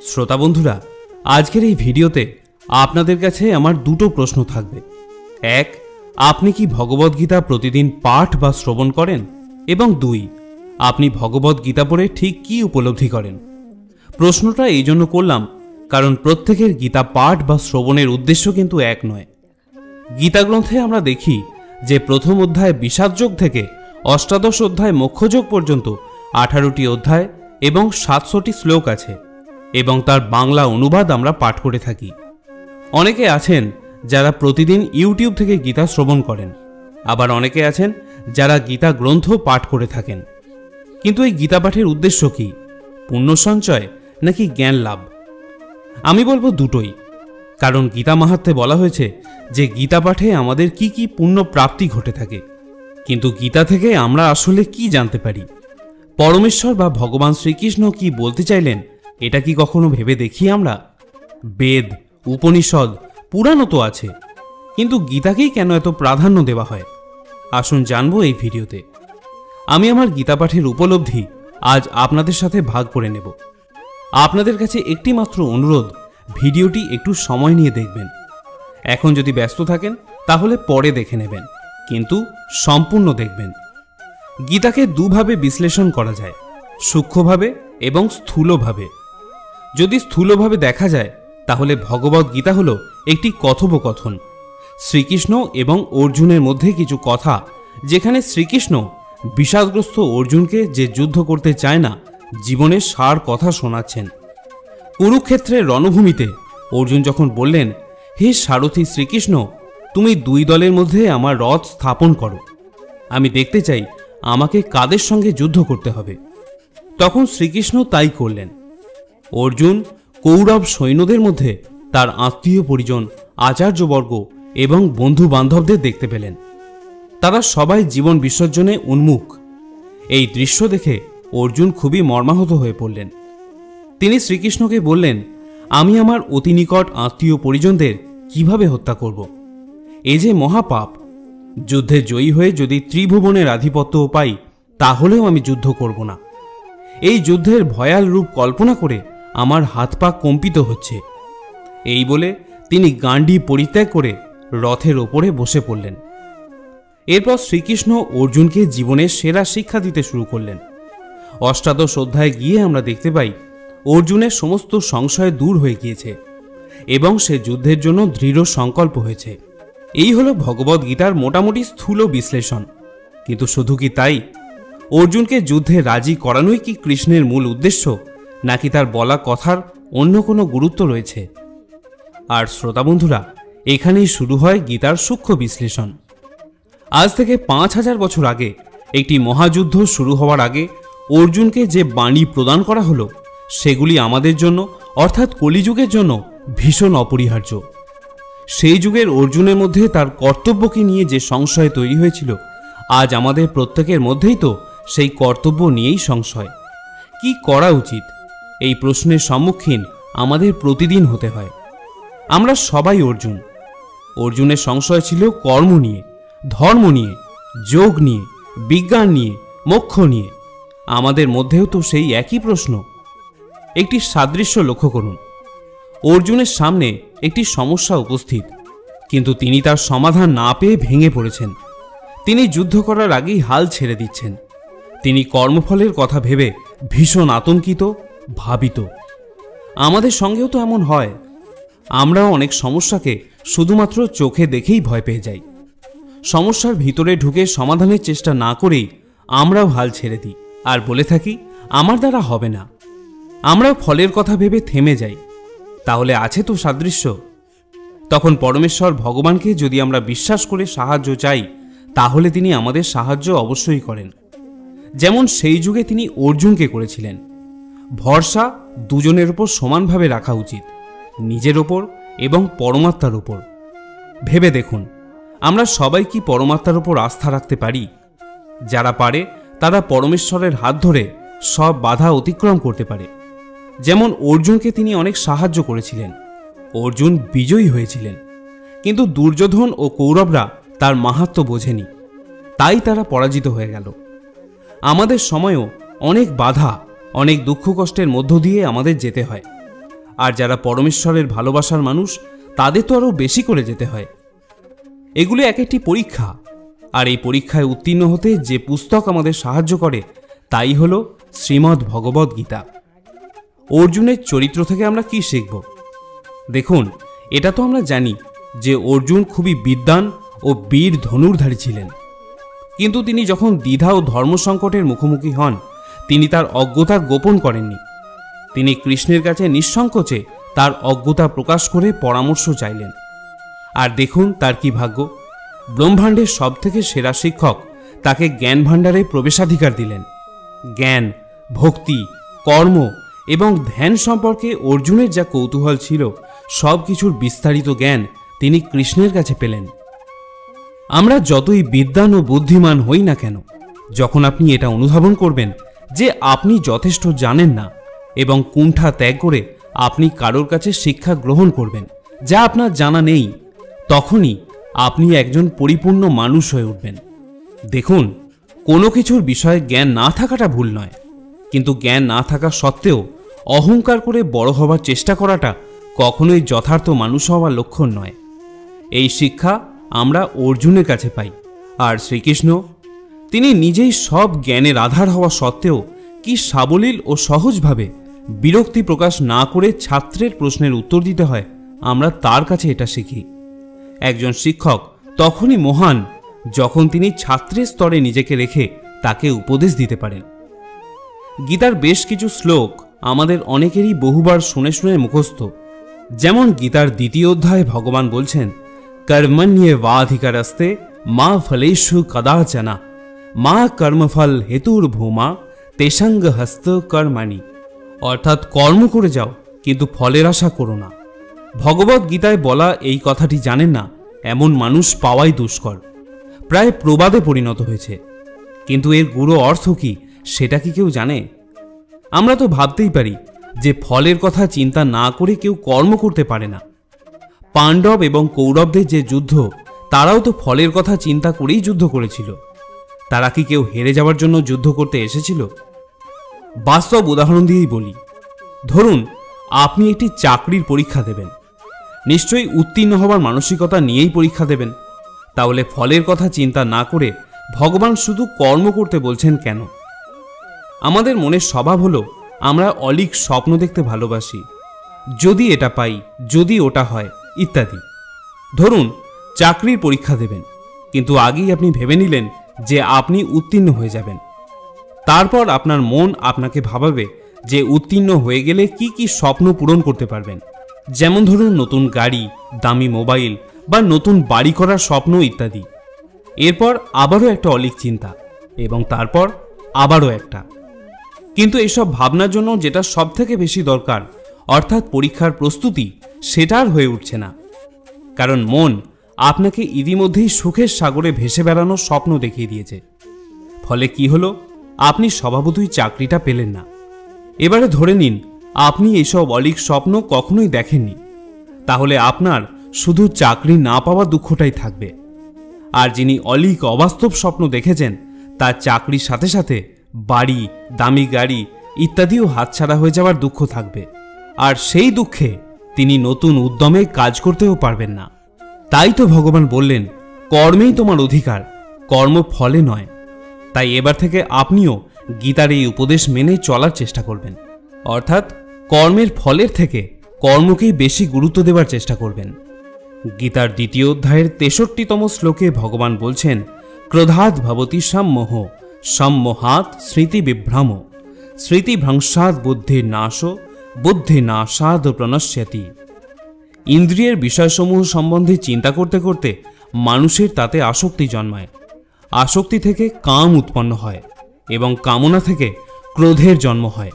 শ্রোতা বন্ধুরা, আজকের এই ভিডিওতে আপনাদের কাছে আমার দুটো প্রশ্ন থাকবে। এক, আপনি কি ভগবদ্গীতা প্রতিদিন পাঠ বা শ্রবণ করেন? এবং দুই, আপনি ভগবদ্গীতা পড়ে ঠিক কি উপলব্ধি করেন? প্রশ্নটা এই জন্য করলাম কারণ প্রত্যেকের গীতা পাঠ বা শ্রবণের উদ্দেশ্য কিন্তু এক নয়। গীতা গ্রন্থে আমরা দেখি যে প্রথম অধ্যায় বিষাদযোগ থেকে অষ্টাদশ অধ্যায় মোক্ষযোগ পর্যন্ত 18টি অধ্যায় এবং 700টি শ্লোক আছে এবং তার বাংলা অনুবাদ আমরা পাঠ করে থাকি। অনেকে আছেন যারা প্রতিদিন ইউটিউব থেকে গীতা শ্রবণ করেন, আবার অনেকে আছেন যারা গীতা গ্রন্থ পাঠ করে থাকেন। কিন্তু এই গীতা পাঠের উদ্দেশ্য কি? পুণ্য সঞ্চয় নাকি জ্ঞান লাভ? আমি বলবো দুটোই। কারণ গীতা মাহাত্ম্যে বলা হয়েছে যে গীতা পাঠে আমাদের কি কি পুণ্য প্রাপ্তি ঘটে থাকে। কিন্তু গীতা থেকে আমরা আসলে কি জানতে পারি? পরমেশ্বর বা ভগবান শ্রীকৃষ্ণ কি বলতে চাইলেন এটা কি কখনো ভেবে দেখি আমরা? বেদ, উপনিষদ, পুরাণও তো আছে, কিন্তু গীতাকেই কেন এত প্রাধান্য দেওয়া হয়? আসুন জানবো এই ভিডিওতে। আমি আমার গীতা পাঠের উপলব্ধি আজ আপনাদের সাথে ভাগ করে নেব। আপনাদের কাছে একটি মাত্র অনুরোধ, ভিডিওটি একটু সময় নিয়ে দেখবেন। এখন যদি ব্যস্ত থাকেন তাহলে পরে দেখে নেবেন, কিন্তু সম্পূর্ণ দেখবেন। গীতাকে দুভাবে বিশ্লেষণ করা যায়, সূক্ষ্মভাবে এবং স্থূলভাবে। যদি স্থূলভাবে দেখা যায় তাহলে ভগবদ গীতা হল একটি কথোপকথন শ্রীকৃষ্ণ এবং অর্জুনের মধ্যে কিছু কথা, যেখানে শ্রীকৃষ্ণ বিষাদগ্রস্ত অর্জুনকে যে যুদ্ধ করতে চায় না জীবনের সার কথা শোনাচ্ছেন। কুরুক্ষেত্রের রণভূমিতে অর্জুন যখন বললেন, হে সারথী শ্রীকৃষ্ণ, তুমি দুই দলের মধ্যে আমার রথ স্থাপন করো, আমি দেখতে চাই আমাকে কাদের সঙ্গে যুদ্ধ করতে হবে। তখন শ্রীকৃষ্ণ তাই করলেন। অর্জুন কৌরব সৈন্যদের মধ্যে তার আত্মীয় পরিজন, আচার্যবর্গ এবং বন্ধু বান্ধবদের দেখতে পেলেন। তারা সবাই জীবন বিসর্জনে উন্মুখ। এই দৃশ্য দেখে অর্জুন খুবই মর্মাহত হয়ে পড়লেন। তিনি শ্রীকৃষ্ণকে বললেন, আমি আমার অতি নিকট আত্মীয় পরিজনদের কিভাবে হত্যা করব? এ যে মহাপাপ। যুদ্ধে জয়ী হয়ে যদি ত্রিভুবনের আধিপত্যও পাই তাহলেও আমি যুদ্ধ করব না। এই যুদ্ধের ভয়াল রূপ কল্পনা করে আমার হাত পা কম্পিত হচ্ছে। এই বলে তিনি গান্ডি পরিত্যাগ করে রথের ওপরে বসে পড়লেন। এরপর শ্রীকৃষ্ণ অর্জুনকে জীবনের সেরা শিক্ষা দিতে শুরু করলেন। অষ্টাদশ অধ্যায়ে গিয়ে আমরা দেখতে পাই অর্জুনের সমস্ত সংশয় দূর হয়ে গিয়েছে এবং সে যুদ্ধের জন্য দৃঢ় সংকল্প হয়েছে। এই হলো ভগবদ গীতার মোটামুটি স্থূল বিশ্লেষণ। কিন্তু শুধু কি তাই? অর্জুনকে যুদ্ধে রাজি করানোই কি কৃষ্ণের মূল উদ্দেশ্য, নাকি তার বলা কথার অন্য কোনো গুরুত্ব রয়েছে? আর শ্রোতা বন্ধুরা, এখানেই শুরু হয় গীতার সূক্ষ্ম বিশ্লেষণ। আজ থেকে 5000 বছর আগে একটি মহাযুদ্ধ শুরু হওয়ার আগে অর্জুনকে যে বাণী প্রদান করা হলো সেগুলি আমাদের জন্য, অর্থাৎ কলিযুগের জন্য ভীষণ অপরিহার্য। সেই যুগের অর্জুনের মধ্যে তার কর্তব্যকে নিয়ে যে সংশয় তৈরি হয়েছিল, আজ আমাদের প্রত্যেকের মধ্যেই তো সেই কর্তব্য নিয়েই সংশয়। কি করা উচিত? এই প্রশ্নের সম্মুখীন আমাদের প্রতিদিন হতে হয়। আমরা সবাই অর্জুন। অর্জুনের সংশয় ছিল কর্ম নিয়ে, ধর্ম নিয়ে, যোগ নিয়ে, বিজ্ঞান নিয়ে, মোক্ষ নিয়ে। আমাদের মধ্যেও তো সেই একই প্রশ্ন। একটি সাদৃশ্য লক্ষ্য করুন। অর্জুনের সামনে একটি সমস্যা উপস্থিত, কিন্তু তিনি তার সমাধান না পেয়ে ভেঙে পড়েছেন। তিনি যুদ্ধ করার আগেই হাল ছেড়ে দিচ্ছেন। তিনি কর্মফলের কথা ভেবে ভীষণ আতঙ্কিত, ভাবিত। আমাদের সঙ্গেও তো এমন হয়। আমরাও অনেক সমস্যাকে শুধুমাত্র চোখে দেখেই ভয় পেয়ে যাই। সমস্যার ভিতরে ঢুকে সমাধানের চেষ্টা না করেই আমরাও হাল ছেড়ে দিই আর বলে থাকি, আমার দ্বারা হবে না। আমরাও ফলের কথা ভেবে থেমে যাই। তাহলে আছে তো সাদৃশ্য। তখন পরমেশ্বর ভগবানকে যদি আমরা বিশ্বাস করে সাহায্য চাই, তাহলে তিনি আমাদের সাহায্য অবশ্যই করেন। যেমন সেই যুগে তিনি অর্জুনকে করেছিলেন। ভরসা দুজনের উপর সমানভাবে রাখা উচিত, নিজের ওপর এবং পরমাত্মার উপর। ভেবে দেখুন, আমরা সবাই কি পরমাত্মার উপর আস্থা রাখতে পারি? যারা পারে তারা পরমেশ্বরের হাত ধরে সব বাধা অতিক্রম করতে পারে। যেমন অর্জুনকে তিনি অনেক সাহায্য করেছিলেন, অর্জুন বিজয়ী হয়েছিলেন, কিন্তু দুর্যোধন ও কৌরবরা তার মাহাত্ম্য বোঝেনি, তাই তারা পরাজিত হয়ে গেল। আমাদের সময়ও অনেক বাধা, অনেক দুঃখ কষ্টের মধ্য দিয়ে আমাদের যেতে হয়। আর যারা পরমেশ্বরের ভালোবাসার মানুষ তাদের তো আরও বেশি করে যেতে হয়। এগুলো এক একটি পরীক্ষা, আর এই পরীক্ষায় উত্তীর্ণ হতে যে পুস্তক আমাদের সাহায্য করে তাই হল শ্রীমদ্ ভগবদ্ গীতা। অর্জুনের চরিত্র থেকে আমরা কি শিখব? দেখুন, এটা তো আমরা জানি যে অর্জুন খুবই বিদ্বান ও বীর ধনুর্ধারী ছিলেন, কিন্তু তিনি যখন দ্বিধা ও ধর্ম সংকটের মুখোমুখি হন তিনি তার অজ্ঞতা গোপন করেননি। তিনি কৃষ্ণের কাছে নিঃসংকোচে তার অজ্ঞতা প্রকাশ করে পরামর্শ চাইলেন। আর দেখুন তার কি ভাগ্য, ব্রহ্মাণ্ডের সবথেকে সেরা শিক্ষক তাকে জ্ঞান ভাণ্ডারে প্রবেশাধিকার দিলেন। জ্ঞান, ভক্তি, কর্ম এবং ধ্যান সম্পর্কে অর্জুনের যা কৌতূহল ছিল সব কিছুর বিস্তারিত জ্ঞান তিনি কৃষ্ণের কাছে পেলেন। আমরা যতই বিদ্বান ও বুদ্ধিমান হই না কেন, যখন আপনি এটা অনুধাবন করবেন যে আপনি যথেষ্ট জানেন না এবং কুণ্ঠা ত্যাগ করে আপনি কারোর কাছে শিক্ষা গ্রহণ করবেন যা আপনার জানা নেই, তখনই আপনি একজন পরিপূর্ণ মানুষ হয়ে উঠবেন। দেখুন, কোনো কিছুর বিষয়ে জ্ঞান না থাকাটা ভুল নয়, কিন্তু জ্ঞান না থাকা সত্ত্বেও অহংকার করে বড় হবার চেষ্টা করাটা কখনোই যথার্থ মানুষ হওয়ার লক্ষণ নয়। এই শিক্ষা আমরা অর্জুনের কাছে পাই। আর শ্রীকৃষ্ণ, তিনি নিজেই সব জ্ঞানের আধার হওয়া সত্ত্বেও কি সাবলীল ও সহজভাবে বিরক্তি প্রকাশ না করে ছাত্রের প্রশ্নের উত্তর দিতে হয়, আমরা তার কাছে এটা শিখি। একজন শিক্ষক তখনই মহান যখন তিনি ছাত্রের স্তরে নিজেকে রেখে তাকে উপদেশ দিতে পারেন। গীতার বেশ কিছু শ্লোক আমাদের অনেকেরই বহুবার শুনে শুনে মুখস্থ। যেমন গীতার 2য় অধ্যায়ে ভগবান বলছেন, কর্মণ্যেবাধিকারস্তে মা ফলেষু কদাচনা মা কর্মফল হেতুর ভূমা তেসঙ্গ হস্ত কর্মাণি। অর্থাৎ কর্ম করে যাও, কিন্তু ফলের আশা করো না। ভগবদ্ গীতায় বলা এই কথাটি জানেন না এমন মানুষ পাওয়াই দুষ্কর, প্রায় প্রবাদে পরিণত হয়েছে। কিন্তু এর গুড়ো অর্থ কি সেটা কি কেউ জানে? আমরা তো ভাবতেই পারি যে ফলের কথা চিন্তা না করে কেউ কর্ম করতে পারে না। পাণ্ডব এবং কৌরবদের যে যুদ্ধ, তারাও তো ফলের কথা চিন্তা করেই যুদ্ধ করেছিল। তারা কি কেউ হেরে যাওয়ার জন্য যুদ্ধ করতে এসেছিল? বাস্তব উদাহরণ দিয়েই বলি, ধরুন আপনি একটি চাকরির পরীক্ষা দেবেন। নিশ্চয়ই উত্তীর্ণ হবার মানসিকতা নিয়েই পরীক্ষা দেবেন। তাহলে ফলের কথা চিন্তা না করে ভগবান শুধু কর্ম করতে বলছেন কেন? আমাদের মনের স্বভাব হলো আমরা অলীক স্বপ্ন দেখতে ভালোবাসি, যদি এটা পাই, যদি ওটা হয় ইত্যাদি। ধরুন চাকরির পরীক্ষা দেবেন, কিন্তু আগেই আপনি ভেবে নিলেন যে আপনি উত্তীর্ণ হয়ে যাবেন। তারপর আপনার মন আপনাকে ভাবাবে যে উত্তীর্ণ হয়ে গেলে কি কি স্বপ্ন পূরণ করতে পারবেন। যেমন ধরুন নতুন গাড়ি, দামি মোবাইল বা নতুন বাড়ি করার স্বপ্ন ইত্যাদি। এরপর আবারও একটা অলীক চিন্তা, এবং তারপর আবারও একটা। কিন্তু এসব ভাবনার জন্য যেটা সব থেকে বেশি দরকার, অর্থাৎ পরীক্ষার প্রস্তুতি, সেটা আর হয়ে উঠছে না। কারণ মন আপনাকে ইতিমধ্যেই সুখের সাগরে ভেসে বেড়ানোর স্বপ্ন দেখিয়ে দিয়েছে। ফলে কি হলো, আপনি স্বভাবতই চাকরিটা পেলেন না। এবারে ধরে নিন আপনি এসব অলীক স্বপ্ন কখনোই দেখেননি, তাহলে আপনার শুধু চাকরি না পাওয়া দুঃখটাই থাকবে। আর যিনি অলীক অবাস্তব স্বপ্ন দেখেছেন তার চাকরির সাথে সাথে বাড়ি, দামি গাড়ি ইত্যাদিও হাতছাড়া হয়ে যাওয়ার দুঃখ থাকবে। আর সেই দুঃখে তিনি নতুন উদ্যমে কাজ করতেও পারবেন না। তাই তো ভগবান বললেন, কর্মেই তোমার অধিকার, কর্ম ফলে নয়। তাই এবার থেকে আপনিও গীতার এই উপদেশ মেনে চলার চেষ্টা করবেন, অর্থাৎ কর্মের ফলের থেকে কর্মকেই বেশি গুরুত্ব দেওয়ার চেষ্টা করবেন। গীতার 2য় অধ্যায়ের 63তম শ্লোকে ভগবান বলছেন, ক্রোধাৎ ভবতি সম্মোহ, সম্মোহাৎ স্মৃতি বিভ্রম, স্মৃতিভ্রংশাৎ বুদ্ধির নাশ, বুদ্ধি নাশাৎ প্রণশ্যতি। ইন্দ্রিয়ের বিষয়সমূহ সম্বন্ধে চিন্তা করতে করতে মানুষের তাতে আসক্তি জন্মায়। আসক্তি থেকে কাম উৎপন্ন হয় এবং কামনা থেকে ক্রোধের জন্ম হয়।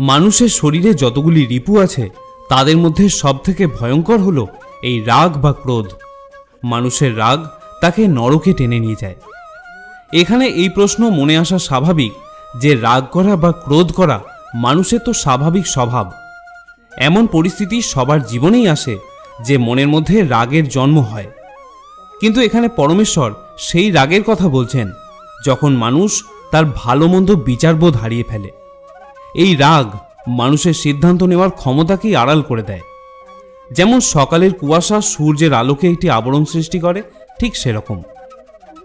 মানুষের শরীরে যতগুলি রিপু আছে তাদের মধ্যে সবথেকে ভয়ঙ্কর হলো এই রাগ বা ক্রোধ। মানুষের রাগ তাকে নরকে টেনে নিয়ে যায়। এখানে এই প্রশ্ন মনে আসা স্বাভাবিক যে রাগ করা বা ক্রোধ করা মানুষের তো স্বাভাবিক স্বভাব। এমন পরিস্থিতি সবার জীবনেই আসে যে মনের মধ্যে রাগের জন্ম হয়। কিন্তু এখানে পরমেশ্বর সেই রাগের কথা বলছেন যখন মানুষ তার ভালো মন্দ বিচারবোধ হারিয়ে ফেলে। এই রাগ মানুষের সিদ্ধান্ত নেওয়ার ক্ষমতাকেই আড়াল করে দেয়। যেমন সকালের কুয়াশা সূর্যের আলোকে একটি আবরণ সৃষ্টি করে, ঠিক সেরকম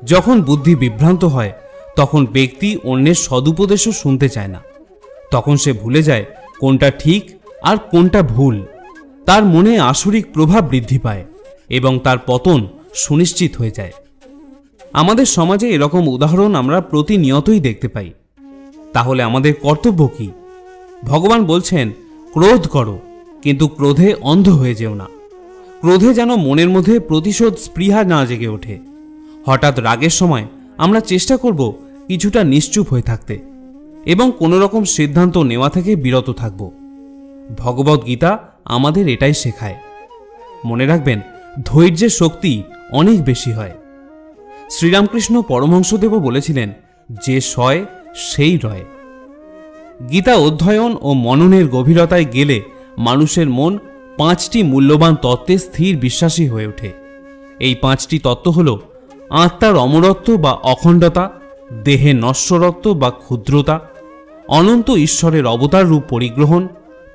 যখন বুদ্ধি বিভ্রান্ত হয় তখন ব্যক্তি অন্যের সদুপদেশও শুনতে চায় না। তখন সে ভুলে যায় কোনটা ঠিক আর কোনটা ভুল। তার মনে আসরিক প্রভাব বৃদ্ধি পায় এবং তার পতন সুনিশ্চিত হয়ে যায়। আমাদের সমাজে এরকম উদাহরণ আমরা প্রতিনিয়তই দেখতে পাই। তাহলে আমাদের কর্তব্য কি? ভগবান বলছেন, ক্রোধ করো, কিন্তু ক্রোধে অন্ধ হয়ে যেও না। ক্রোধে যেন মনের মধ্যে প্রতিশোধ স্পৃহা না জেগে ওঠে। হঠাৎ রাগের সময় আমরা চেষ্টা করব কিছুটা নিশ্চুপ হয়ে থাকতে এবং কোনো রকম সিদ্ধান্ত নেওয়া থেকে বিরত থাকব। ভগবদ্গীতা আমাদের এটাই শেখায়। মনে রাখবেন, ধৈর্যের শক্তি অনেক বেশি হয়। শ্রীরামকৃষ্ণ পরমহংসদেবও বলেছিলেন, যে সয় সেই রয়। গীতা অধ্যয়ন ও মননের গভীরতায় গেলে মানুষের মন 5টি মূল্যবান তত্ত্বে স্থির বিশ্বাসী হয়ে ওঠে। এই 5টি তত্ত্ব হল আত্মার অমরত্ব বা অখণ্ডতা, দেহে নশ্বরত্ব বা ক্ষুদ্রতা, অনন্ত ঈশ্বরের অবতার রূপ পরিগ্রহণ,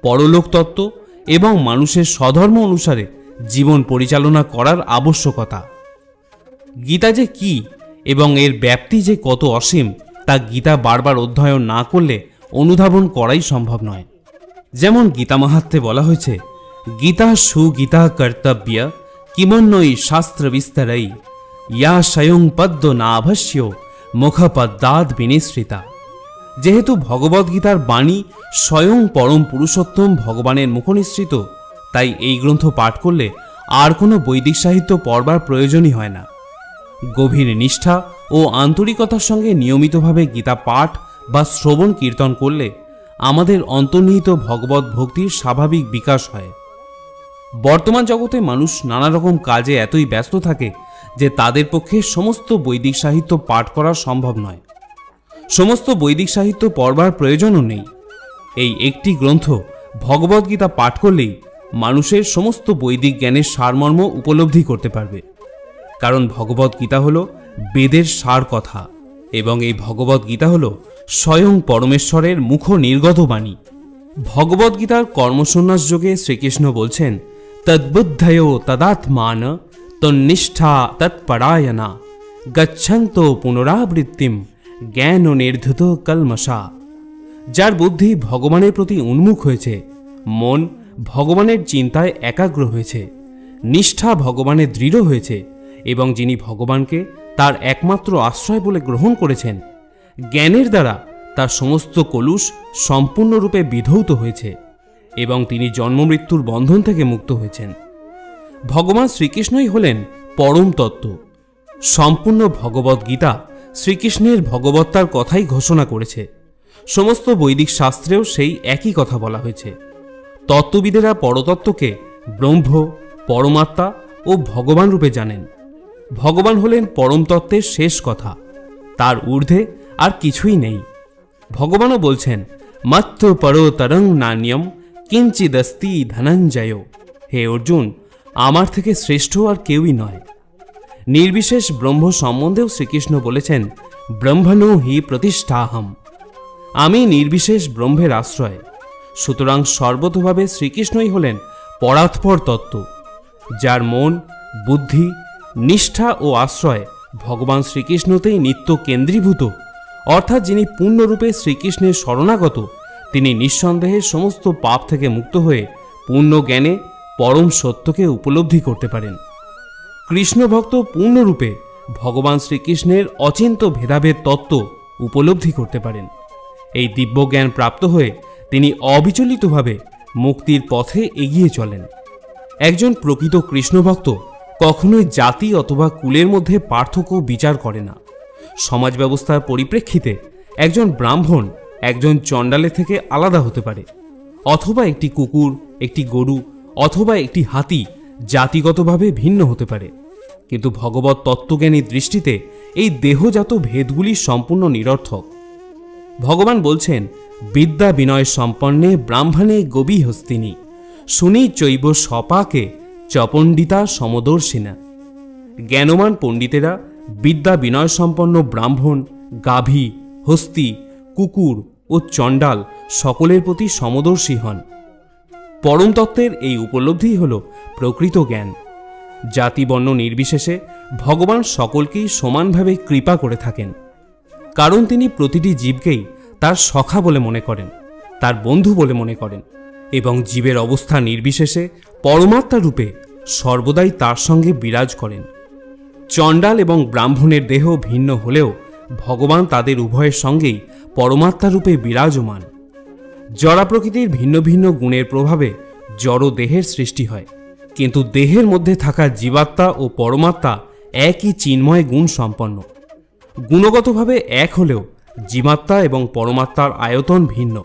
পরলোক তত্ত্ব এবং মানুষের স্বধর্ম অনুসারে জীবন পরিচালনা করার আবশ্যকতা। গীতা যে কি এবং এর ব্যাপ্তি যে কত অসীম তা গীতা বারবার অধ্যয়ন না করলে অনুধাবন করাই সম্ভব নয়। যেমন গীতা মাহাত্ম্যে বলা হয়েছে, গীতা সুগীতা কর্তব্য কিমন্বয়ী শাস্ত্র বিস্তরৈ ইয়া স্বয়ং পদ্ম নাভস্য মুখপদ্মাদ বিনিসৃতা। যেহেতু ভগবদ্গীতার বাণী স্বয়ং পরম পুরুষোত্তম ভগবানের মুখনিসৃত, তাই এই গ্রন্থ পাঠ করলে আর কোনো বৈদিক সাহিত্য পড়বার প্রয়োজনই হয় না। গভীর নিষ্ঠা ও আন্তরিকতার সঙ্গে নিয়মিতভাবে গীতা পাঠ বা শ্রবণ কীর্তন করলে আমাদের অন্তর্নিহিত ভগবত ভক্তির স্বাভাবিক বিকাশ হয়। বর্তমান জগতে মানুষ নানা রকম কাজে এতই ব্যস্ত থাকে যে তাদের পক্ষে সমস্ত বৈদিক সাহিত্য পাঠ করা সম্ভব নয়। সমস্ত বৈদিক সাহিত্য পড়বার প্রয়োজনও নেই। এই একটি গ্রন্থ ভগবদ্গীতা পাঠ করলেই মানুষের সমস্ত বৈদিক জ্ঞানের সারমর্ম উপলব্ধি করতে পারবে। কারণ ভগবদ্গীতা হল বেদের সার কথা এবং এই ভগবদ্গীতা হল স্বয়ং পরমেশ্বরের মুখ নির্গত বাণী। ভগবদ্গীতার কর্মসন্ন্যাস যোগে শ্রীকৃষ্ণ বলছেন, তদ্বুদ্ধয় তদাত্মান তন্নিষ্ঠা তৎপরায়ণা গচ্ছন্ত পুনরাবৃত্তিম জ্ঞান নির্ধুত কলমশা। যার বুদ্ধি ভগবানের প্রতি উন্মুখ হয়েছে, মন ভগবানের চিন্তায় একাগ্র হয়েছে, নিষ্ঠা ভগবানে দৃঢ় হয়েছে এবং যিনি ভগবানকে তার একমাত্র আশ্রয় বলে গ্রহণ করেছেন, জ্ঞানের দ্বারা তার সমস্ত কলুষ সম্পূর্ণরূপে বিধৌত হয়েছে এবং তিনি জন্মমৃত্যুর বন্ধন থেকে মুক্ত হয়েছেন। ভগবান শ্রীকৃষ্ণই হলেন পরম তত্ত্ব। সম্পূর্ণ ভগবদ্গীতা শ্রীকৃষ্ণের ভগবত্তার কথাই ঘোষণা করেছে। সমস্ত বৈদিক শাস্ত্রেও সেই একই কথা বলা হয়েছে। তত্ত্ববিদেরা পরতত্ত্বকে ব্রহ্ম, পরমাত্মা ও ভগবান রূপে জানেন। ভগবান হলেন পরম তত্ত্বের শেষ কথা, তার ঊর্ধ্বে আর কিছুই নেই। ভগবানও বলছেন, মত্ত পরতরং নান্যম কিঞ্চিদস্তি ধনঞ্জয়। হে অর্জুন, আমার থেকে শ্রেষ্ঠ আর কেউই নয়। নির্বিশেষ ব্রহ্ম সম্বন্ধেও শ্রীকৃষ্ণ বলেছেন, ব্রহ্মণো হি প্রতিষ্ঠাহম। আমি নির্বিশেষ ব্রহ্মের আশ্রয়। সুতরাং সর্বতোভাবে শ্রীকৃষ্ণই হলেন পরাৎপর তত্ত্ব, যার মন, বুদ্ধি, নিষ্ঠা ও আশ্রয় ভগবান শ্রীকৃষ্ণতেই নিত্য কেন্দ্রীভূত। অর্থাৎ যিনি পূর্ণরূপে শ্রীকৃষ্ণের শরণাগত, তিনি নিঃসন্দেহে সমস্ত পাপ থেকে মুক্ত হয়ে পূর্ণ জ্ঞানে পরম সত্যকে উপলব্ধি করতে পারেন। কৃষ্ণ ভক্ত পূর্ণরূপে ভগবান শ্রীকৃষ্ণের অচিন্ত ভেদাভেদ তত্ত্ব উপলব্ধি করতে পারেন। এই দিব্যজ্ঞান প্রাপ্ত হয়ে তিনি অবিচলিতভাবে মুক্তির পথে এগিয়ে চলেন। একজন প্রকৃত কৃষ্ণভক্ত কখনোই জাতি অথবা কুলের মধ্যে পার্থক্য বিচার করে না। সমাজ ব্যবস্থার পরিপ্রেক্ষিতে একজন ব্রাহ্মণ একজন চণ্ডালের থেকে আলাদা হতে পারে, অথবা একটি কুকুর, একটি গরু অথবা একটি হাতি জাতিগতভাবে ভিন্ন হতে পারে। কিন্তু ভগবত তত্ত্বজ্ঞানীর দৃষ্টিতে এই দেহজাত ভেদগুলি সম্পূর্ণ নিরর্থক। ভগবান বলছেন, বিদ্যা বিনয় সম্পন্নে ব্রাহ্মণে গবী হস্তিনী শুনি চৈব সপাকে চপণ্ডিতা সমদর্শিনা। জ্ঞানমান পণ্ডিতেরা বিদ্যা বিনয় সম্পন্ন ব্রাহ্মণ, গাভী, হস্তি, কুকুর, ও চণ্ডাল সকলের প্রতি সমদর্শী হন। পরম তত্ত্বের এই উপলব্ধি হল প্রকৃত জ্ঞান। জাতিবর্ণ নির্বিশেষে ভগবান সকলকেই সমানভাবে কৃপা করে থাকেন, কারণ তিনি প্রতিটি জীবকেই তার সখা বলে মনে করেন, তার বন্ধু বলে মনে করেন, এবং জীবের অবস্থা নির্বিশেষে পরমাত্মা রূপে সর্বদাই তার সঙ্গে বিরাজ করেন। চণ্ডাল এবং ব্রাহ্মণের দেহ ভিন্ন হলেও ভগবান তাদের উভয়ের সঙ্গেই পরমাত্মা রূপে বিরাজমান। জড়া প্রকৃতির ভিন্ন ভিন্ন গুণের প্রভাবে জড় দেহের সৃষ্টি হয়, কিন্তু দেহের মধ্যে থাকা জীবাত্মা ও পরমাত্মা একই চিন্ময় গুণ সম্পন্ন। গুণগতভাবে এক হলেও জীবাত্মা এবং পরমাত্মার আয়তন ভিন্ন,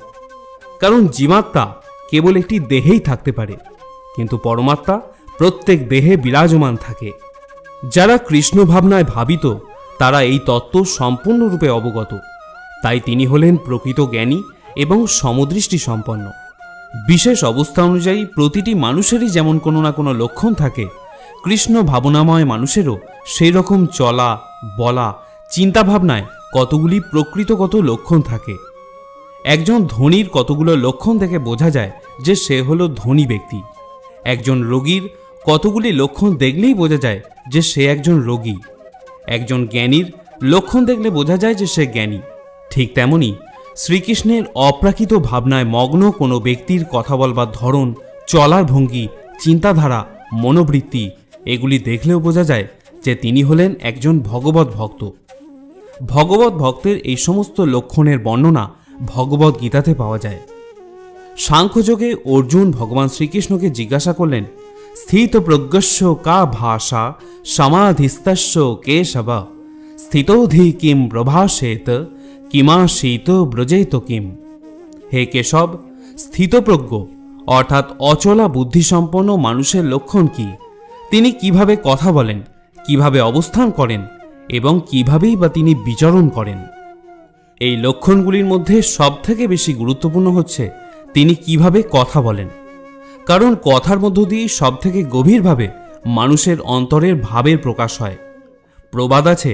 কারণ জীবাত্মা কেবল একটি দেহেই থাকতে পারে, কিন্তু পরমাত্মা প্রত্যেক দেহে বিরাজমান থাকে। যারা কৃষ্ণ ভাবনায় ভাবিত তারা এই তত্ত্ব সম্পূর্ণরূপে অবগত, তাই তিনি হলেন প্রকৃত জ্ঞানী এবং সমদৃষ্টি সম্পন্ন। বিশেষ অবস্থা অনুযায়ী প্রতিটি মানুষেরই যেমন কোনো না কোনো লক্ষণ থাকে, কৃষ্ণ ভাবনাময় মানুষেরও সেই রকম চলা, বলা, চিন্তাভাবনায় কতগুলি প্রকৃতগত লক্ষণ থাকে। একজন ধনীর কতগুলো লক্ষণ থেকে বোঝা যায় যে সে হলো ধনী ব্যক্তি। একজন রোগীর কতগুলি লক্ষণ দেখলেই বোঝা যায় যে সে একজন রোগী। একজন জ্ঞানীর লক্ষণ দেখলে বোঝা যায় যে সে জ্ঞানী। ঠিক তেমনি শ্রীকৃষ্ণের অপ্রাকৃত ভাবনায় মগ্ন কোনো ব্যক্তির কথা বলবার ধরন, চলার ভঙ্গি, চিন্তাধারা, মনোবৃত্তি এগুলি দেখলেও বোঝা যায় যে তিনি হলেন একজন ভগবত ভক্ত। ভগবত ভক্তের এই সমস্ত লক্ষণের বর্ণনা ভগবত গীতাতে পাওয়া যায়। সাংখ্যযোগে অর্জুন ভগবান শ্রীকৃষ্ণকে জিজ্ঞাসা করলেন, স্থিত প্রজ্ঞস্য কা ভাষা সমাধিস্তস্য কেশব স্থিতোধি কিম প্রভাষেত কিমাশীত ব্রজেত কিম। হে কেশব, স্থিতপ্রজ্ঞ অর্থাৎ অচলা বুদ্ধিসম্পন্ন মানুষের লক্ষণ কি? তিনি কিভাবে কথা বলেন, কিভাবে অবস্থান করেন এবং কিভাবেই বা তিনি বিচরণ করেন? এই লক্ষণগুলির মধ্যে সবথেকে বেশি গুরুত্বপূর্ণ হচ্ছে তিনি কিভাবে কথা বলেন, কারণ কথার মধ্য দিয়েই সবথেকে গভীরভাবে মানুষের অন্তরের ভাবের প্রকাশ হয়। প্রবাদ আছে,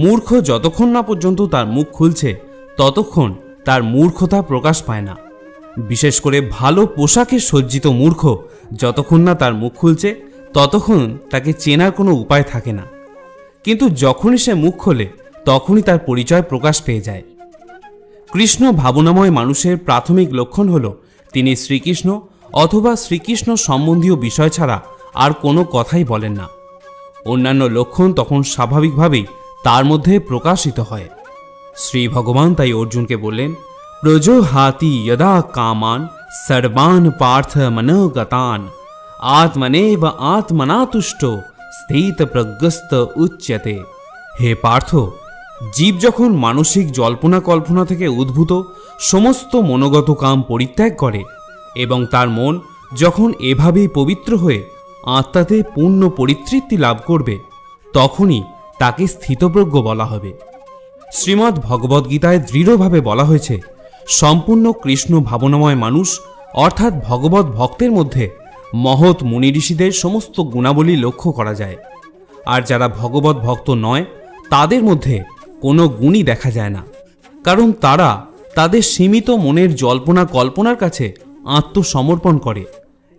মূর্খ যতক্ষণ না পর্যন্ত তার মুখ খুলছে ততক্ষণ তার মূর্খতা প্রকাশ পায় না। বিশেষ করে ভালো পোশাকে সজ্জিত মূর্খ যতক্ষণ না তার মুখ খুলছে ততক্ষণ তাকে চেনার কোনো উপায় থাকে না, কিন্তু যখনই সে মুখ খোলে তখনই তার পরিচয় প্রকাশ পেয়ে যায়। কৃষ্ণ ভাবনাময় মানুষের প্রাথমিক লক্ষণ হল তিনি শ্রীকৃষ্ণ অথবা শ্রীকৃষ্ণ সম্বন্ধীয় বিষয় ছাড়া আর কোনো কথাই বলেন না। অন্যান্য লক্ষণ তখন স্বাভাবিকভাবেই তার মধ্যে প্রকাশিত হয়। শ্রী ভগবান তাই অর্জুনকে বললেন, প্রজোহাতি যদা কামান সর্বান পার্থ মনোগতান আত্মনেব আত্মনা তুষ্ট স্থিত প্রজ্ঞস্ত উচ্যতে। হে পার্থ, জীব যখন মানসিক জল্পনা কল্পনা থেকে উদ্ভূত সমস্ত মনোগত কাম পরিত্যাগ করে এবং তার মন যখন এভাবেই পবিত্র হয়ে আত্মাতে পূর্ণ পরিতৃপ্তি লাভ করবে, তখনই তাকে স্থিতপ্রজ্ঞ বলা হবে। শ্রীমদ্ ভগবদ্গীতায় দৃঢ়ভাবে বলা হয়েছে, সম্পূর্ণ কৃষ্ণ ভাবনাময় মানুষ অর্থাৎ ভগবত ভক্তের মধ্যে মহৎ মুনি ঋষিদের সমস্ত গুণাবলী লক্ষ্য করা যায়, আর যারা ভগবত ভক্ত নয় তাদের মধ্যে কোনো গুণই দেখা যায় না, কারণ তারা তাদের সীমিত মনের জল্পনা কল্পনার কাছে আত্মসমর্পণ করে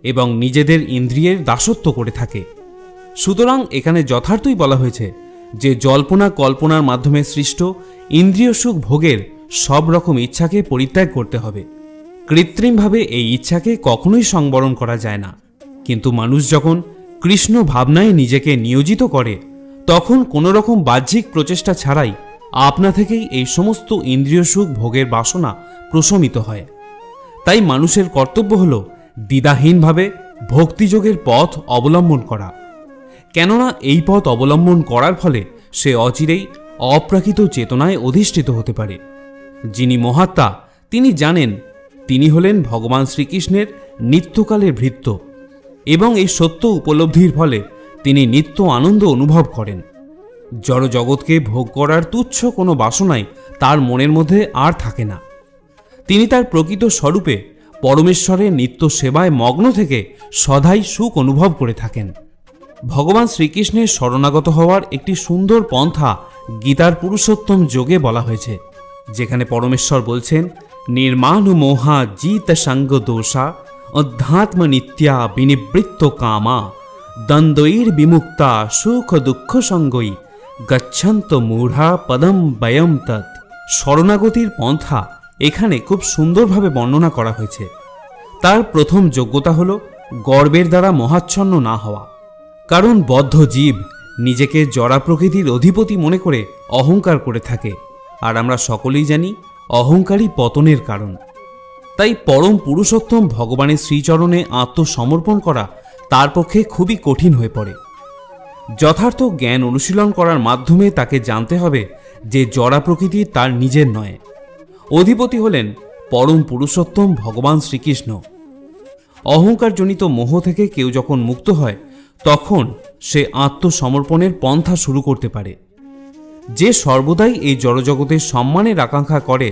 এবং নিজেদের ইন্দ্রিয়ের দাসত্ব করে থাকে। সুতরাং এখানে যথার্থই বলা হয়েছে যে জল্পনা কল্পনার মাধ্যমে সৃষ্ট ইন্দ্রিয় সুখ ভোগের সব রকম ইচ্ছাকে পরিত্যাগ করতে হবে। কৃত্রিমভাবে এই ইচ্ছাকে কখনোই সংবরণ করা যায় না, কিন্তু মানুষ যখন কৃষ্ণ ভাবনায় নিজেকে নিয়োজিত করে তখন কোনো রকম বাহ্যিক প্রচেষ্টা ছাড়াই আপনা থেকেই এই সমস্ত ইন্দ্রিয় সুখ ভোগের বাসনা প্রশমিত হয়। তাই মানুষের কর্তব্য হল দ্বিধাহীনভাবে ভক্তিযোগের পথ অবলম্বন করা, কেননা এই পথ অবলম্বন করার ফলে সে অচিরেই অপ্রাকৃত চেতনায় অধিষ্ঠিত হতে পারে। যিনি মহাত্মা তিনি জানেন তিনি হলেন ভগবান শ্রীকৃষ্ণের নিত্যকালের ভৃত্য, এবং এই সত্য উপলব্ধির ফলে তিনি নিত্য আনন্দ অনুভব করেন। জড় জগৎকে ভোগ করার তুচ্ছ কোনো বাসনাই তার মনের মধ্যে আর থাকে না। তিনি তার প্রকৃত স্বরূপে পরমেশ্বরের নিত্য সেবায় মগ্ন থেকে সদাই সুখ অনুভব করে থাকেন। ভগবান শ্রীকৃষ্ণের শরণাগত হওয়ার একটি সুন্দর পন্থা গীতার পুরুষোত্তম যোগে বলা হয়েছে, যেখানে পরমেশ্বর বলছেন, निर्माण मोहा जीत संग दोषा अध्यात्म नित्या विनिवृत्त कामा দ্বন্দ্বৈর বিমুক্তা সুখ দুঃখ সঙ্গই গচ্ছন্ত মূঢ়া পদম বয়ম তৎ। শরণাগতির পন্থা এখানে খুব সুন্দরভাবে বর্ণনা করা হয়েছে। তার প্রথম যোগ্যতা হল গর্বের দ্বারা মহাচ্ছন্ন না হওয়া, কারণ বদ্ধ জীব নিজেকে জড়া প্রকৃতির অধিপতি মনে করে অহংকার করে থাকে, আর আমরা সকলেই জানি অহংকারই পতনের কারণ। তাই পরম পুরুষোত্তম ভগবানের শ্রীচরণে আত্মসমর্পণ করা তার পক্ষে খুবই কঠিন হয়ে পড়ে। যথার্থ জ্ঞান অনুশীলন করার মাধ্যমে তাকে জানতে হবে যে জড়া প্রকৃতি তার নিজের নয়, অধিপতি হলেন পরম পুরুষোত্তম ভগবান শ্রীকৃষ্ণ। অহংকারজনিত মোহ থেকে কেউ যখন মুক্ত হয় তখন সে আত্মসমর্পণের পন্থা শুরু করতে পারে। যে সর্বদাই এই জড়জগতের সম্মানের আকাঙ্ক্ষা করে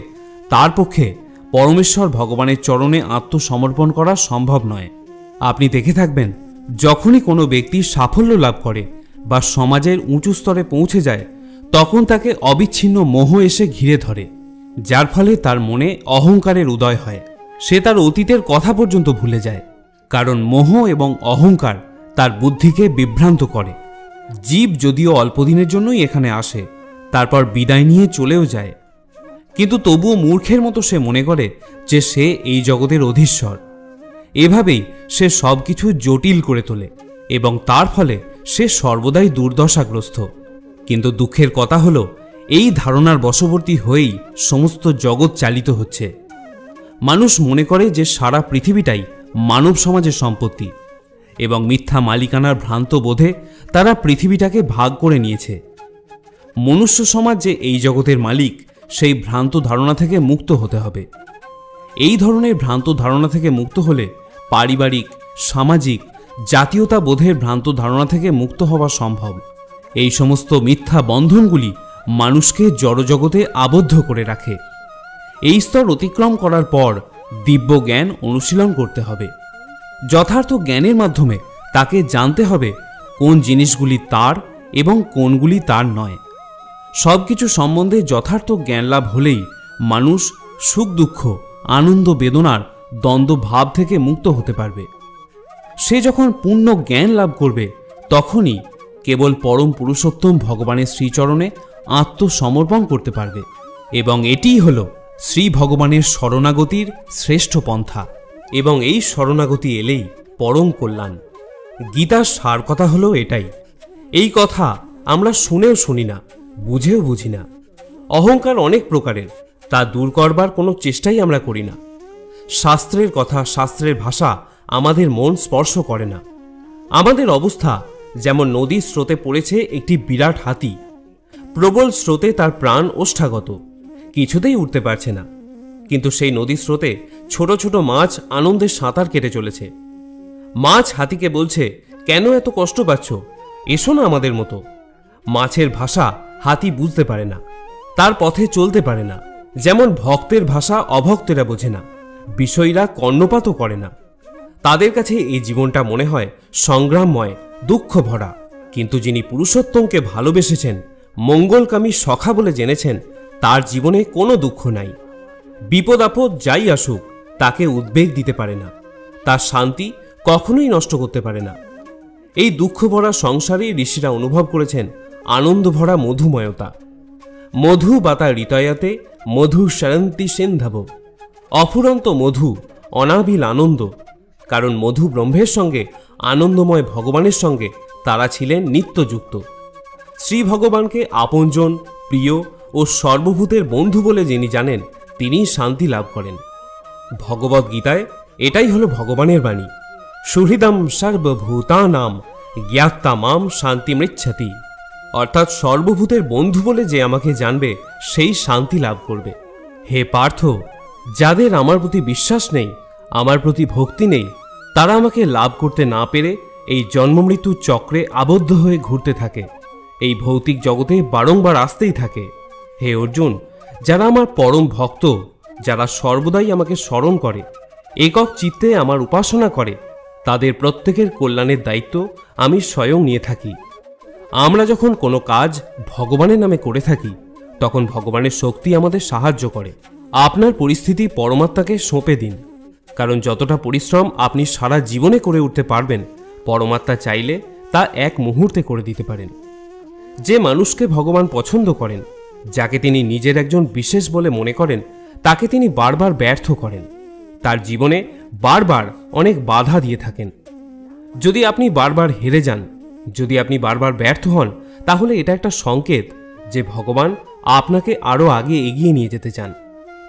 তার পক্ষে পরমেশ্বর ভগবানের চরণে আত্মসমর্পণ করা সম্ভব নয়। আপনি দেখে থাকবেন, যখনই কোনো ব্যক্তি সাফল্য লাভ করে বা সমাজের উঁচু স্তরে পৌঁছে যায় তখন তাকে অবিচ্ছিন্ন মোহ এসে ঘিরে ধরে, যার ফলে তার মনে অহংকারের উদয় হয়। সে তার অতীতের কথা পর্যন্ত ভুলে যায়, কারণ মোহ এবং অহংকার তার বুদ্ধিকে বিভ্রান্ত করে। জীব যদিও অল্পদিনের জন্যই এখানে আসে, তারপর বিদায় নিয়ে চলেও যায়, কিন্তু তবুও মূর্খের মতো সে মনে করে যে সে এই জগতের অধীশ্বর। এভাবেই সে সবকিছু জটিল করে তোলে এবং তার ফলে সে সর্বদাই দুর্দশাগ্রস্ত। কিন্তু দুঃখের কথা হলো, এই ধারণার বশবর্তী হয়েই সমস্ত জগৎ চালিত হচ্ছে। মানুষ মনে করে যে সারা পৃথিবীটাই মানব সমাজের সম্পত্তি এবং মিথ্যা মালিকানার ভ্রান্ত বোধে তারা পৃথিবীটাকে ভাগ করে নিয়েছে। মনুষ্য সমাজ যে এই জগতের মালিক, সেই ভ্রান্ত ধারণা থেকে মুক্ত হতে হবে। এই ধরনের ভ্রান্ত ধারণা থেকে মুক্ত হলে পারিবারিক, সামাজিক, জাতীয়তা বোধের ভ্রান্ত ধারণা থেকে মুক্ত হওয়া সম্ভব। এই সমস্ত মিথ্যা বন্ধনগুলি মানুষকে জড়জগতে আবদ্ধ করে রাখে। এই স্তর অতিক্রম করার পর দিব্য জ্ঞান অনুশীলন করতে হবে। যথার্থ জ্ঞানের মাধ্যমে তাকে জানতে হবে কোন জিনিসগুলি তার এবং কোনগুলি তার নয়। সবকিছু সম্বন্ধে যথার্থ জ্ঞান লাভ হলেই মানুষ সুখ দুঃখ, আনন্দ বেদনার দ্বন্দ্ব ভাব থেকে মুক্ত হতে পারবে। সে যখন পূর্ণ জ্ঞান লাভ করবে তখনই কেবল পরম পুরুষোত্তম ভগবানের শ্রীচরণে আত্মসমর্পণ করতে পারবে, এবং এটিই হল শ্রী ভগবানের শরণাগতির শ্রেষ্ঠ পন্থা। এবং এই শরণাগতি এলেই পরম কল্যাণ। গীতার সার কথা হলো এটাই। এই কথা আমরা শুনেও শুনি না, বুঝেও বুঝি না। অহংকার অনেক প্রকারের, তা দূর করবার কোনো চেষ্টাই আমরা করি না। শাস্ত্রের কথা, শাস্ত্রের ভাষা আমাদের মন স্পর্শ করে না। আমাদের অবস্থা যেমন নদীর স্রোতে পড়েছে একটি বিরাট হাতি, প্রবল স্রোতে তার প্রাণ ওষ্ঠাগত, কিছুতেই উঠতে পারছে না। কিন্তু সেই নদীর স্রোতে ছোট ছোট মাছ আনন্দে সাঁতার কেটে চলেছে। মাছ হাতিকে বলছে, কেন এত কষ্ট পাচ্ছ, এসো না আমাদের মতো। মাছের ভাষা হাতি বুঝতে পারে না, তার পথে চলতে পারে না। যেমন ভক্তের ভাষা অভক্তেরা বোঝে না, বিষয়ীরা কর্ণপাতও করে না। তাদের কাছে এই জীবনটা মনে হয় সংগ্রামময়, দুঃখ ভরা। কিন্তু যিনি পুরুষোত্তমকে ভালোবেসেছেন, মঙ্গলকামী সখা বলে জেনেছেন, তার জীবনে কোনো দুঃখ নাই। বিপদ আপদ যাই আসুক তাকে উদ্বেগ দিতে পারে না, তার শান্তি কখনোই নষ্ট করতে পারে না। এই দুঃখ ভরা সংসারে ঋষিরা অনুভব করেছেন আনন্দ ভরা মধুময়তা। মধু বাতা ঋতয়াতে মধু সরন্তি সিন্ধব। অফুরন্ত মধু, অনাবিল আনন্দ। কারণ মধু ব্রহ্মের সঙ্গে, আনন্দময় ভগবানের সঙ্গে তারা ছিলেন নিত্যযুক্ত। শ্রী ভগবানকে আপনজন, প্রিয় ও সর্বভূতের বন্ধু বলে যিনি জানেন, তিনিই শান্তি লাভ করেন। ভগবদ গীতায় এটাই হলো ভগবানের বাণী, সুহৃদম সর্বভূতানাম জ্ঞাত্তা মাম শান্তি মৃচ্ছতি। অর্থাৎ সর্বভূতের বন্ধু বলে যে আমাকে জানবে সেই শান্তি লাভ করবে। হে পার্থ, যাদের আমার প্রতি বিশ্বাস নেই, আমার প্রতি ভক্তি নেই, তারা আমাকে লাভ করতে না পেরে এই জন্মমৃত্যুর চক্রে আবদ্ধ হয়ে ঘুরতে থাকে, এই ভৌতিক জগতে বারংবার আসতেই থাকে। হে অর্জুন, যারা আমার পরম ভক্ত, যারা সর্বদাই আমাকে স্মরণ করে, একক চিত্তে আমার উপাসনা করে, তাদের প্রত্যেকের কল্যাণের দায়িত্ব আমি স্বয়ং নিয়ে থাকি। আমরা যখন কোনো কাজ ভগবানের নামে করে থাকি তখন ভগবানের শক্তি আমাদের সাহায্য করে। আপনার পরিস্থিতি পরমাত্মাকে সঁপে দিন, কারণ যতটা পরিশ্রম আপনি সারা জীবনে করে উঠতে পারবেন, পরমাত্মা চাইলে তা এক মুহূর্তে করে দিতে পারেন। যে মানুষকে ভগবান পছন্দ করেন, যাকে তিনি নিজের একজন বিশেষ বলে মনে করেন, তাকে তিনি বারবার ব্যর্থ করেন, তার জীবনে বারবার অনেক বাধা দিয়ে থাকেন। যদি আপনি বারবার হেরে যান, যদি আপনি বারবার ব্যর্থ হন, তাহলে এটা একটা সংকেত যে ভগবান আপনাকে আরও আগে এগিয়ে নিয়ে যেতে চান।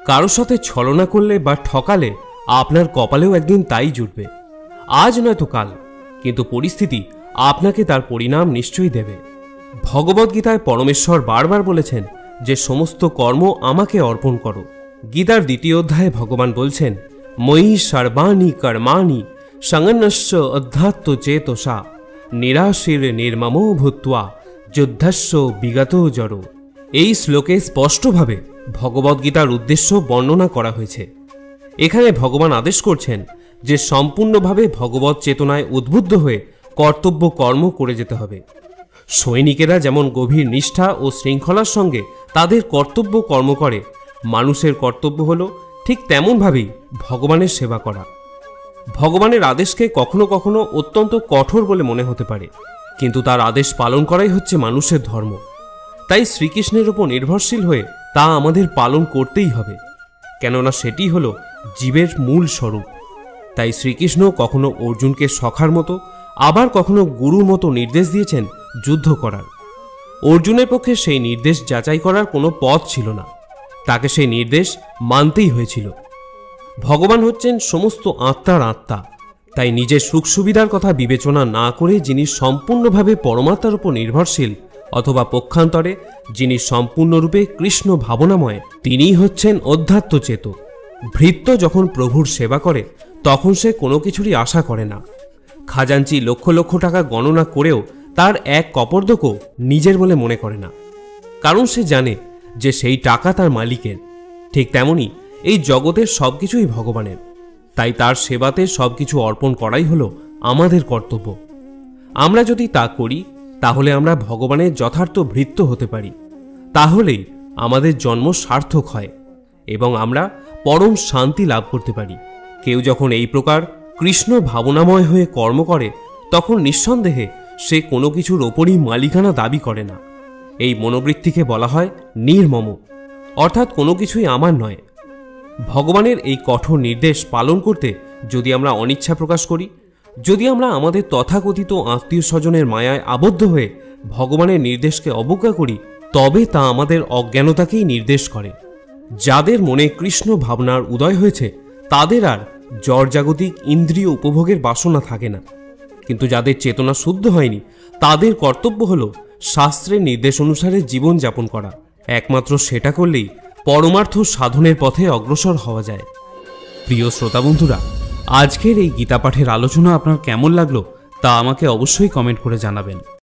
কারোর সাথে ছলনা করলে বা ঠকালে আপনার কপালেও একদিন তাই জুটবে, আজ নয়তো কাল, কিন্তু পরিস্থিতি আপনাকে তার পরিণাম নিশ্চয়ই দেবে। ভগবদ্গীতায় পরমেশ্বর বারবার বলেছেন যে সমস্ত কর্ম আমাকে অর্পণ করো। গীতার 2য় অধ্যায়ে ভগবান বলছেন, ময়ি সর্বাণি কর্মাণি সঙ্গন্যস্য অধ্যাত্ম চেতসা নিরাশির নির্মমো ভূত্বা যুদ্ধস্য বিগত জড়। এই শ্লোকে স্পষ্টভাবে ভগবদ্গীতার উদ্দেশ্য বর্ণনা করা হয়েছে। এখানে ভগবান আদেশ করছেন যে সম্পূর্ণভাবে ভগবৎ চেতনায় উদ্বুদ্ধ হয়ে কর্তব্য কর্ম করে যেতে হবে। সৈনিকেরা যেমন গভীর নিষ্ঠা ও শৃঙ্খলার সঙ্গে তাদের কর্তব্য কর্ম করে, মানুষের কর্তব্য হলো ঠিক তেমনভাবেই ভগবানের সেবা করা। ভগবানের আদেশকে কখনো কখনো অত্যন্ত কঠোর বলে মনে হতে পারে, কিন্তু তার আদেশ পালন করাই হচ্ছে মানুষের ধর্ম। তাই শ্রীকৃষ্ণের উপর নির্ভরশীল হয়ে তা আমাদের পালন করতেই হবে, কেননা সেটি হলো জীবের মূল স্বরূপ। তাই শ্রীকৃষ্ণ কখনো অর্জুনকে সখার মতো, আবার কখনো গুরুর মতো নির্দেশ দিয়েছেন যুদ্ধ করার। অর্জুনের পক্ষে সেই নির্দেশ যাচাই করার কোনো পথ ছিল না, তাকে সেই নির্দেশ মানতেই হয়েছিল। ভগবান হচ্ছেন সমস্ত আত্মার আত্মা, তাই নিজের সুখ সুবিধার কথা বিবেচনা না করে যিনি সম্পূর্ণভাবে পরমাত্মার উপর নির্ভরশীল, অথবা পক্ষান্তরে যিনি সম্পূর্ণরূপে কৃষ্ণ ভাবনাময়, তিনিই হচ্ছেন অধ্যাত্ম চেতক। ভৃত্য যখন প্রভুর সেবা করে তখন সে কোনো কিছুরই আশা করে না। খাজাঞ্চি লক্ষ লক্ষ টাকা গণনা করেও তার এক কপর্দকও নিজের বলে মনে করে না, কারণ সে জানে যে সেই টাকা তার মালিকের। ঠিক তেমনি এই জগতের সবকিছুই ভগবানের, তাই তার সেবাতে সবকিছু অর্পণ করাই হলো আমাদের কর্তব্য। আমরা যদি তা করি তাহলে আমরা ভগবানের যথার্থ ভৃত্য হতে পারি, তাহলেই আমাদের জন্ম সার্থক হয় এবং আমরা পরম শান্তি লাভ করতে পারি। কেউ যখন এই প্রকার কৃষ্ণ ভাবনাময় হয়ে কর্ম করে, তখন নিঃসন্দেহে সে কোনো কিছুর ওপরই মালিকানা দাবি করে না। এই মনোবৃত্তিকে বলা হয় নির্মম, অর্থাৎ কোনো কিছুই আমার নয়। ভগবানের এই কঠোর নির্দেশ পালন করতে যদি আমরা অনিচ্ছা প্রকাশ করি, যদি আমরা আমাদের তথাকথিত আত্মীয় স্বজনের মায়ায় আবদ্ধ হয়ে ভগবানের নির্দেশকে অবজ্ঞা করি, তবে তা আমাদের অজ্ঞানতাকেই নির্দেশ করে। যাদের মনে কৃষ্ণ ভাবনার উদয় হয়েছে তাদের আর জড়জাগতিক ইন্দ্রিয় উপভোগের বাসনা থাকে না, কিন্তু যাদের চেতনা শুদ্ধ হয়নি তাদের কর্তব্য হলো শাস্ত্রের নির্দেশ অনুসারে জীবন যাপন করা। একমাত্র সেটা করলেই পরমার্থ সাধনের পথে অগ্রসর হওয়া যায়। প্রিয় শ্রোতা বন্ধুরা, আজকের এই গীতা পাঠের আলোচনা আপনার কেমন লাগলো তা আমাকে অবশ্যই কমেন্ট করে জানাবেন।